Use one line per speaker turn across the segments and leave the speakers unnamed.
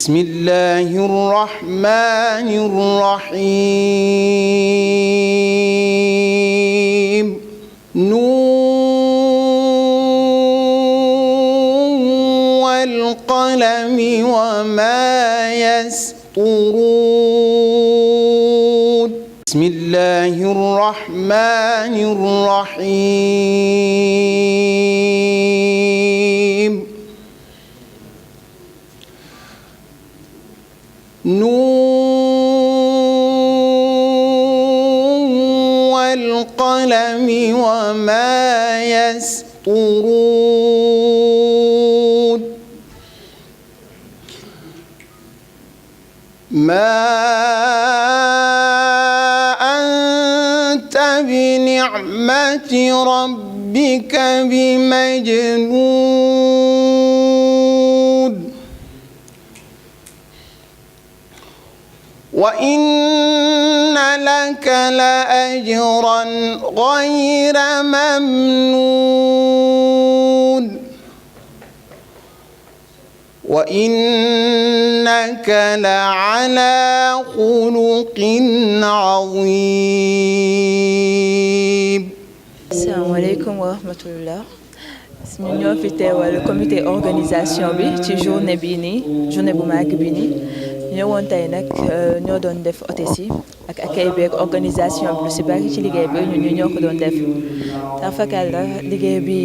بسم الله الرحمن الرحيم نون والقلم وما يسطرون بسم الله الرحمن الرحيم نون والقلم وما يسطرون ما أنت بنعمة ربك بمجنون وإن لك لأجرا غير ممنون وإنك لعلى خلق عظيم.
Assalamu alaikum wa rahmatullah. ñu ñoo fi teewal comité organisation bi ci journée bii nii journée bu màgg bi nii ñëwoon tey nag ñoo doon def hôtesse yi ak accueil beeg organisation bi lu si bari ci liggéey bi ñun ñu ñoo ko doon def tarfakal la liggéey bi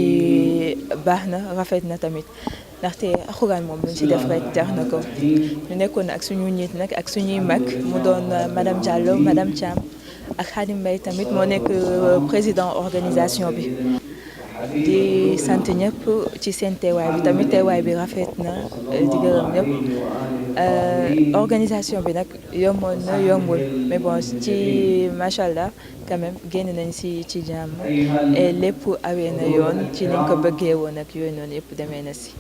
baax na rafet na tamit ndaxte alxuraan moom luñ si def rek jar na ko ñu nekkoon ak suñu njiit nag ak suñuy mag mu doon madame Diallo madame Thiam ak Khadim Mbaye tamit moo nekk président organisation bi. di sant ñëpp ci seen teewaay bi tamit teewaay bi rafet na di gërëm ñëpp organisation bi nag yomboon na yombul mais bon ci macha allah quand même génn nañ ci jàmm et lépp awee na yoon ci niñ ko bëggee woon ak yooyu noonu yëpp demee na si.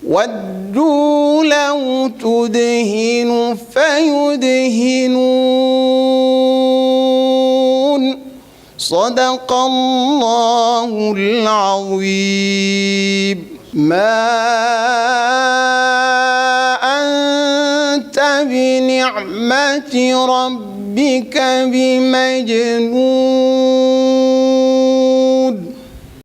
ودوا لو تدهن فيدهنون صدق الله العظيم ما أنت بنعمة ربك بمجنون